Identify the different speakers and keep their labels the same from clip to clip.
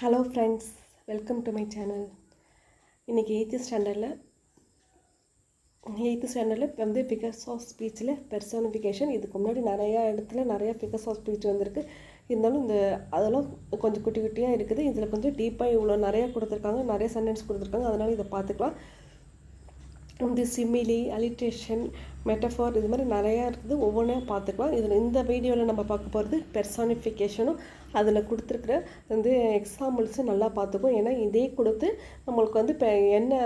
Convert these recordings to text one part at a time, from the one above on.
Speaker 1: Hello friends, welcome to my channel. இன்றைக்கி eighth ஸ்டாண்டர்டில் வந்து ஃபிகர்ஸ் ஆஃப் ஸ்பீச்சில் பெர்சோனிஃபிகேஷன். இதுக்கு முன்னாடி நிறையா இடத்துல நிறையா ஃபிகர்ஸ் ஆஃப் ஸ்பீச் வந்திருக்கு. இருந்தாலும் அதெல்லாம் கொஞ்சம் குட்டி குட்டியாக இருக்குது. இதில் கொஞ்சம் டீப்பாக இவ்வளோ நிறையா கொடுத்துருக்காங்க, நிறைய சென்டென்ஸ் கொடுத்துருக்காங்க. அதனால் இதை பார்த்துக்கலாம். இந்த சிமிலி, அலிட்ரேஷன், மெட்டஃபார், இது மாதிரி நிறையா இருக்குது. ஒவ்வொன்றையும் பார்த்துக்கலாம். இந்த வீடியோவில் நம்ம பார்க்க போகிறது பெர்சானிஃபிகேஷனும் அதில் கொடுத்துருக்குற எக்ஸாம்பிள்ஸும் நல்லா பார்த்துப்போம். ஏன்னா இதே கொடுத்து நம்மளுக்கு இப்போ என்ன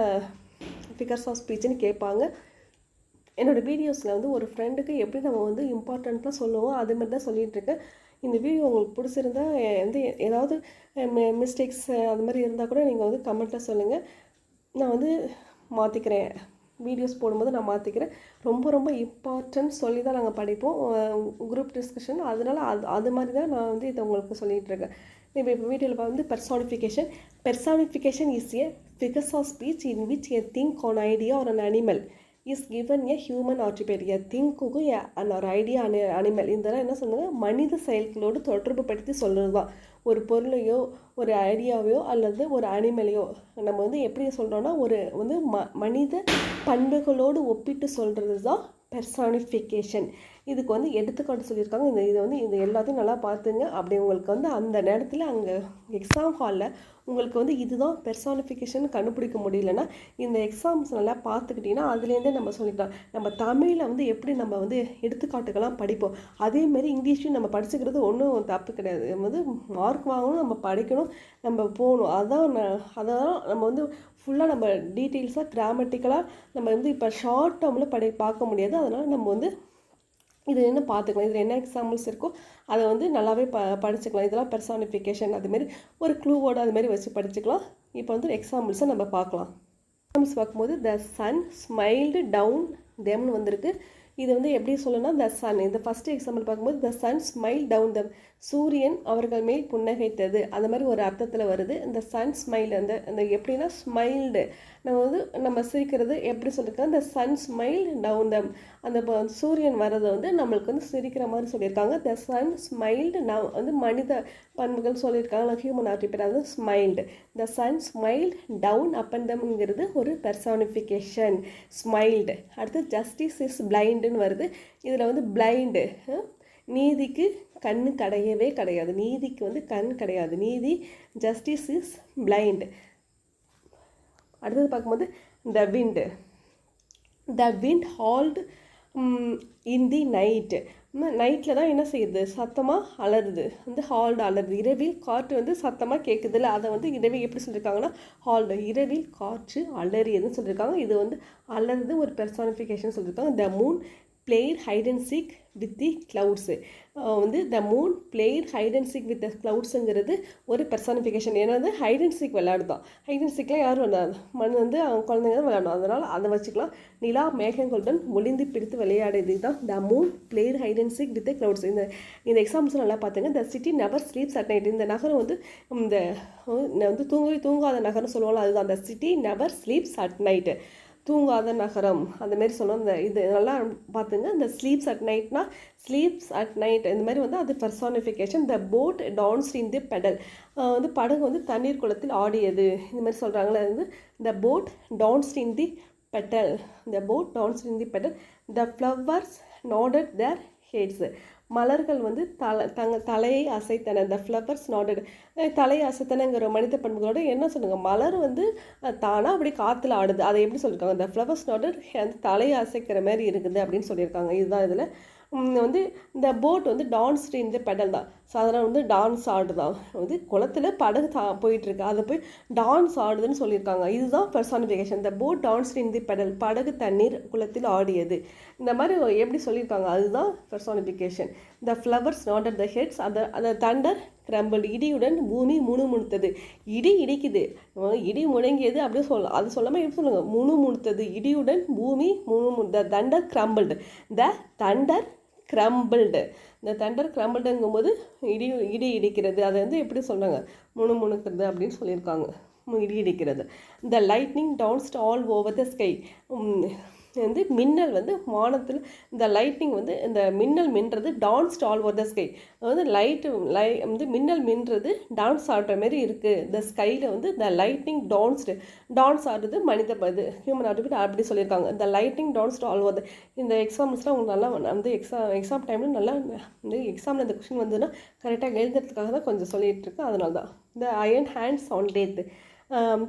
Speaker 1: ஃபிகர்ஸ் ஆஃப் ஸ்பீச்சுன்னு கேட்பாங்க. என்னோடய வீடியோஸில் ஒரு ஃப்ரெண்டுக்கு எப்படி நம்ம இம்பார்ட்டண்ட்டாக சொல்லுவோம் அது மாதிரி தான் சொல்லிகிட்ருக்கேன். இந்த வீடியோ உங்களுக்கு பிடிச்சிருந்தா ஏதாவது மிஸ்டேக்ஸ் அது மாதிரி இருந்தால் கூட நீங்கள் கமெண்ட்டில் சொல்லுங்கள். நான் மாற்றிக்கிறேன். வீடியோஸ் போடும்போது நான் மாற்றிக்கிறேன். ரொம்ப ரொம்ப இம்பார்ட்டன்ட் சொல்லி தான் நாங்கள் படிப்போம், குரூப் டிஸ்கஷன். அதனால் அது மாதிரி தான் நான் இதை உங்களுக்கு சொல்லிகிட்ருக்கேன். இப்போ வீடியோவில் personification is a figures of speech in which a thing an idea or an animal is given a human attribute. A திங்க்குக்கும் ஒரு ஐடியா அனிமல். இதெல்லாம் என்ன சொல்லுங்க, மனித செயல்களோடு தொடர்பு படுத்தி சொல்கிறது தான். ஒரு பொருளையோ ஒரு ஐடியாவையோ அல்லது ஒரு அனிமலையோ நம்ம எப்படி சொல்கிறோன்னா மனித பண்புகளோடு ஒப்பிட்டு சொல்கிறது தான் பெர்சானிஃபிகேஷன். இதுக்கு எடுத்துக்காட்டு சொல்லியிருக்காங்க. இது எல்லாத்தையும் நல்லா பார்த்துங்க. அப்படி உங்களுக்கு அந்த நேரத்தில் அங்கே எக்ஸாம் ஹாலில் உங்களுக்கு இதுதான் பெர்சானிஃபிகேஷன் கண்டுபிடிக்க முடியலன்னா இந்த எக்ஸாம்ஸ் நல்லா பார்த்துக்கிட்டிங்கன்னா அதுலேருந்தே நம்ம சொல்லிக்கலாம். நம்ம தமிழில் எப்படி நம்ம எடுத்துக்காட்டுக்கெல்லாம் படிப்போம், அதேமாரி இங்கிலீஷையும் நம்ம படிச்சுக்கிறது ஒன்றும் தப்பு கிடையாது. மார்க் வாங்கணும், நம்ம படிக்கணும், நம்ம போகணும். அதான் நம்ம ஃபுல்லாக நம்ம டீட்டெயில்ஸாக கிராமட்டிக்கலாக நம்ம இப்போ ஷார்ட் டேர்மில் பார்க்க முடியாது. அதனால் நம்ம இது என்ன பார்த்துக்கலாம். இதில் என்ன எக்ஸாம்பிள்ஸ் இருக்கோ அதை நல்லாவே படிச்சுக்கலாம். இதெல்லாம் பெர்சானிஃபிகேஷன் அதுமாரி ஒரு க்ளூவோடு அதுமாரி வச்சு படிச்சுக்கலாம். இப்போ எக்ஸாம்பிள்ஸை நம்ம பார்க்கலாம். எக்ஸாம்பிள்ஸ் பார்க்கும்போது த சன் ஸ்மைல்டு டவுன் தெம்னு வந்திருக்கு. இது எப்படி சொல்லணும்னா த சன். இந்த ஃபஸ்ட்டு எக்ஸாம்பிள் பார்க்கும்போது த சன் ஸ்மைல் டவுன் தம், சூரியன் அவர்கள் மேல் புன்னகைத்தது, அந்த மாதிரி ஒரு அர்த்தத்தில் வருது. இந்த சன் ஸ்மைல் அந்த எப்படின்னா ஸ்மைல்டு நம்ம சிரிக்கிறது எப்படி சொல்லியிருக்காங்க, இந்த சன் ஸ்மைல் டவுன் தம், அந்த சூரியன் வர்றதை நம்மளுக்கு சிரிக்கிற மாதிரி சொல்லியிருக்காங்க. த சன் ஸ்மைல்டு மனித பண்புகள் சொல்லியிருக்காங்க, ஹியூமன் ஆட்ரிபியூட், அது ஸ்மைல்டு. த சன் ஸ்மைல்டு டவுன் அப்பன் தம்ங்கிறது ஒரு பெர்சானிஃபிகேஷன், ஸ்மைல்டு. அடுத்து ஜஸ்டிஸ் இஸ் பிளைண்டுன்னு வருது. இதில் பிளைண்டு நீதிக்கு கண் கிடையவே கிடையாது. நீதிக்கு கண் கிடையாது. நீதி, ஜஸ்டிஸ் இஸ் பிளைண்ட். அடுத்தது பார்க்கும்போது த விண்ட் ஹால்ட் இன் தி நைட்டு. நைட்டில் தான் என்ன செய்யுது, சத்தமாக அலறுது, ஹால்டு அலறுது. இரவில் காற்று சத்தமாக கேட்குதுல்ல, அதை இரவில் எப்படி சொல்லியிருக்காங்கன்னா ஹால்டு, இரவில் காற்று அலறியதுன்னு சொல்லியிருக்காங்க. இது அலறுது ஒரு பெர்சானிஃபிகேஷன் சொல்லியிருக்காங்க. The moon played hide and seek with the clouds. The moon played hide and seek with the கிளவுட்ஸுங்கிறது ஒரு பெர்சானிஃபிகேஷன். ஏன்னா ஹைட் அண்ட் சீக் விளையாடுதான். ஹைட் அண்ட் சீக்லாம் யாரும் விளையாடு, அவங்க குழந்தைங்க தான் விளையாடணும். அதனால் அதை வச்சுக்கலாம். நிலா மேகங்களுடன் ஒளிந்து பிடித்து விளையாடுறது தான் the moon played hide and seek with the clouds. இந்த எக்ஸாம்பிள்ஸ் நல்லா பார்த்துங்க. The city never sleeps at night. இந்த நகரம் தூங்காத நகரம் சொல்லுவாங்க, அதுதான் the city never sleeps at night, தூங்காத நகரம் அந்தமாரி சொல்லணும். இது நல்லா பார்த்துங்க. இந்த ஸ்லீப்ஸ் அட் நைட்னா ஸ்லீப்ஸ் அட் நைட் இந்த மாதிரி அது personification. The boat danced in the puddle. படகு தண்ணீர் குளத்தில் ஆடியது, இந்த மாதிரி சொல்கிறாங்களே. The boat danced in the puddle. The boat danced in the puddle. The flowers nodded their heads. மலர்கள் தலையை அசைத்தன. த ஃப்ளவர்ஸ் நாடட், தலையை அசைத்தனங்கிற மனித பண்புகளோட என்ன சொல்லுங்க, மலர் தானாக அப்படி காற்றுல ஆடுது, அதை எப்படி சொல்லியிருக்காங்க, த ஃப்ளவர்ஸ் நாடட் தலையை அசைக்கிற மாதிரி இருக்குது அப்படின்னு சொல்லியிருக்காங்க. இதுதான் இதில் இந்த போட் டான்ஸ்டு இந்த பெடல் தான். சாதாரண டான்ஸ் ஆடுதான். குளத்தில் படகு போயிட்டுருக்கு, அதை போய் டான்ஸ் ஆடுதுன்னு சொல்லியிருக்காங்க. இதுதான் personification. The boat danced in the puddle, படகு தண்ணீர் குளத்தில் ஆடியது, இந்த மாதிரி எப்படி சொல்லியிருக்காங்க, அதுதான் personification. The flowers nodded the heads. அந்த தண்டர் கிரம்பிள், இடியுடன் பூமி முணுமுணுத்தது. இடி இடிக்குது, இடி முழங்கியது அப்படியே சொல்லலாம். அது சொல்லாமல் எப்படி சொல்லுங்க, முணுமுணுத்தது, இடியுடன் பூமி the thunder grumbled. The thunder grumbled. Thunder தண்டர் கிரம்பிள்டுங்கும்போது இடி இடிக்கிறது, அதை எப்படி சொல்கிறாங்க, முணுமுணுக்கிறது அப்படின்னு சொல்லியிருக்காங்க, இடி இடிக்கிறது. The lightning danced all over the sky. வந்து மின்னல் வந்து வானத்தில் இந்த லைட்டிங் வந்து இந்த மின்னல் மின்றது danced all over the sky. வந்து வந்து மின்னல் மின்றது டான்ஸ் ஆடுற மாதிரி இருக்குது இந்த ஸ்கையில் வந்து த லைட்டிங் டான்ஸ் ஆடுறது மனித இது ஹியூமன் ஆர்டிபிட் அப்படி சொல்லியிருக்காங்க. இந்த லைட்டிங் டான்ஸ்ட் ஆல் ஓவர் இந்த எக்ஸாம்ஸ்லாம் உங்களுக்கு நல்லா வந்து எக்ஸாம் டைமில் நல்லா வந்து எக்ஸாமில் இந்த கொஷின் வந்ததுன்னா கரெக்டாக எழுதுறதுக்காக தான் கொஞ்சம் சொல்லிகிட்டு இருக்கு. அதனால தான் the iron hands on death,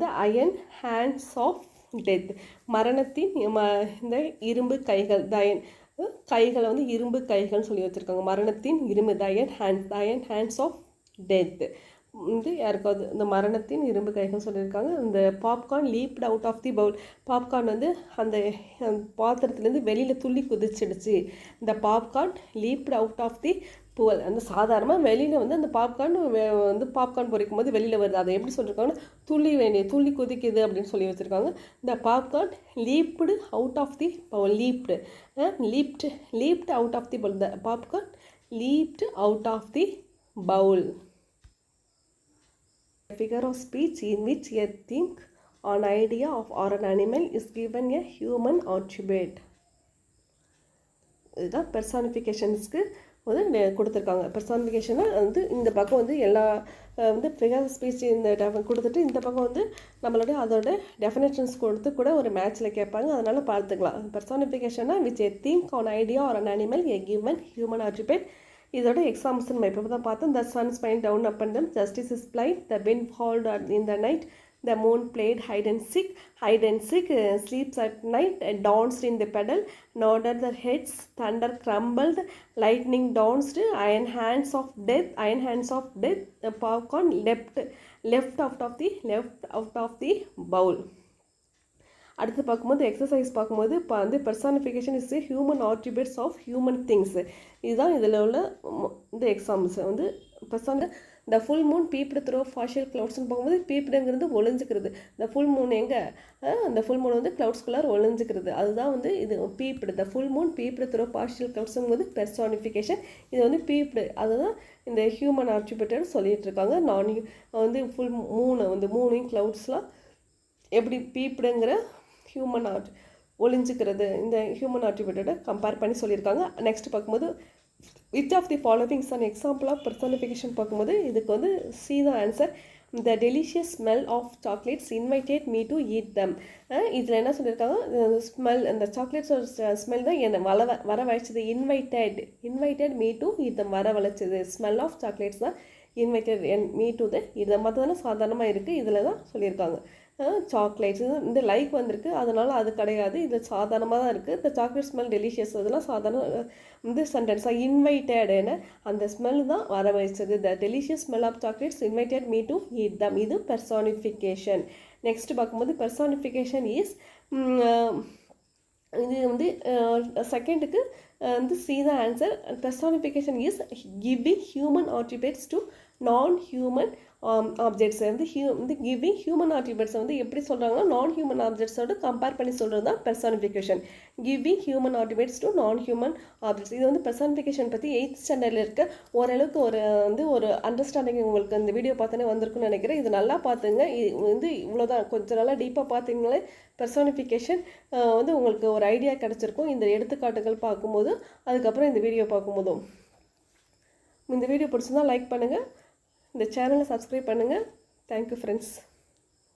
Speaker 1: the iron hands of death, மரணத்தின் இந்த இரும்பு கைகள், தயன் கைகளை வந்து இரும்பு கைகள்னு சொல்லி வச்சுருக்காங்க. மரணத்தின் இரும்பு தயன் ஹேண்ட்ஸ் ஆஃப் டெத் வந்து யாருக்காவது இந்த மரணத்தின் இரும்பு கைகள்னு சொல்லியிருக்காங்க. இந்த popcorn leapt out of the bowl, popcorn வந்து அந்த பாத்திரத்துலேருந்து வெளியில் துள்ளி குதிச்சிடுச்சு. இந்த popcorn leapt out of the bowl, அந்த சாதாரணமாக வெளியில் வந்து அந்த பாப்கார்ன் வந்து பாப்கார்ன் பொரிக்கும் போது வெளியில் வருது. அதை எப்படி சொல்லியிருக்காங்கன்னா துள்ளி குதிக்குது அப்படின்னு சொல்லி வச்சுருக்காங்க. இந்த popcorn leapt out of the bowl, leapt out of the bowl, the popcorn leapt out of the bowl. Figure of speech in which a thing, an idea of or an animal is given a human attribute. இதுதான் பெர்சானிஃபிகேஷன்ஸ்க்கு வந்து கொடுத்துருக்காங்க. பெர்சானிஃபிகேஷனை வந்து இந்த பக்கம் வந்து எல்லா வந்து figure speech இந்த கொடுத்துட்டு இந்த பக்கம் வந்து நம்மளுடைய அதோட டெஃபினேஷன்ஸ் கொடுத்து கூட ஒரு மேட்ச்சில் கேட்பாங்க. அதனால் பார்த்துக்கலாம். பெர்சானிஃபிகேஷனா which a thing an idea or an animal a given human attribute. இதோட எக்ஸாம்பிள்ஸ் நம்ம இப்போ தான் பார்த்தோம். The sun smiled down upon them, justice is blind, the wind howled in the night, the moon played hide and seek, sleeps at night, danced in the puddle, nodded their heads, thunder crumbled, lightning danced, iron hands of death, popcorn left out of the bowl. அடுத்து பார்க்கும்போது exercise பார்க்கும்போது இப்போ வந்து personification is human attributes of human things. இதுதான் இதில் உள்ள இந்த examples வந்து the full moon peeped through facial க்ளவுட்ஸ்னு பார்க்கும்போது பீப்டுங்கிறது ஒளிஞ்சிக்கிறது. த ஃபுல் மூன் எங்கே அந்த ஃபுல் மூன் வந்து க்ளவுட்ஸ்குள்ளார் ஒளிஞ்சிக்கிறது, அதுதான் வந்து இது peeped. The full moon peeped through facial க்ளவுட்ஸுங்கிறது பெர்சானிஃபிகேஷன். இது வந்து பீப்டு, அதுதான் இந்த ஹியூமன் ஆட்ரிபியூட்டட் சொல்லிகிட்டு இருக்காங்க. வந்து ஃபுல் மூணு வந்து மூணையும் க்ளவுட்ஸ்லாம் எப்படி பீப்டுங்கிற ஹியூமன் ஒளிஞ்சிக்கிறது இந்த ஹியூமன் ஆட்ரிபியூட்டோட கம்பேர் பண்ணி சொல்லியிருக்காங்க. நெக்ஸ்ட் பார்க்கும்போது which of the followings an example of personification பார்க்கும்போது இதுக்கு வந்து சி தான் answer. The delicious smell of chocolates invited me to eat them. இதில் என்ன சொல்லியிருக்காங்க, ஸ்மெல் அந்த சாக்லேட்ஸோட ஸ்மெல் தான் என்னை வரவழைச்சது. Invited me to eat them, வரவழைச்சது. ஸ்மெல் ஆஃப் சாக்லேட்ஸ் தான் இன்வைட்டட் மீ டு த இதை மற்றதெல்லாம் சாதாரணமாக இருக்குது. இதில் தான் சொல்லியிருக்காங்க சாக்லேட்ஸ் இந்த லைக் வந்திருக்கு, அதனால் அது கிடையாது. இது சாதாரணமாக தான் இருக்குது. இந்த சாக்லேட் ஸ்மெல் டெலிஷியஸ், அதெல்லாம் சாதாரண இந்த சென்டென்ஸாக இன்வைட்டட்னு அந்த ஸ்மெல் தான் வர வைச்சது. The delicious smell of chocolates invited me to eat them. இது பெர்சானிஃபிகேஷன். நெக்ஸ்ட் பார்க்கும்போது பெர்சானிஃபிகேஷன் இஸ் இது வந்து செகண்டுக்கு வந்து சி தான் answer. Personification is giving human attributes to non human objects வந்து கிவிங் ஹியூமன் ஆட்ரிபியூட்ஸை வந்து எப்படி சொல்கிறாங்கன்னா நான் ஹியூமன் ஆப்ஜெக்ட்ஸோட கம்பேர் பண்ணி சொல்கிறது தான் personification. Giving human attributes to non human objects. இது வந்து பெர்சானிஃபிகேஷன் பற்றி 8th ஸ்டாண்டர்டில் இருக்க ஓரளவுக்கு ஒரு அண்டர்ஸ்டாண்டிங் உங்களுக்கு இந்த வீடியோ பார்த்தோன்னே வந்திருக்குன்னு நினைக்கிறேன். இது நல்லா பார்த்துங்க. இது வந்து இவ்வளோதான், கொஞ்சம் நல்லா டீப்பாக பார்த்தீங்களே பெர்சானிஃபிகேஷன் வந்து உங்களுக்கு ஒரு ஐடியா கிடச்சிருக்கும் இந்த எடுத்துக்காட்டுகள் பார்க்கும்போது. அதுக்கப்புறம் இந்த வீடியோ பார்க்கும்போதும் இந்த வீடியோ பிடிச்சிருந்தால் லைக் பண்ணுங்கள், இந்த சேனலை சப்ஸ்கிரைப் பண்ணுங்கள். Thank you friends.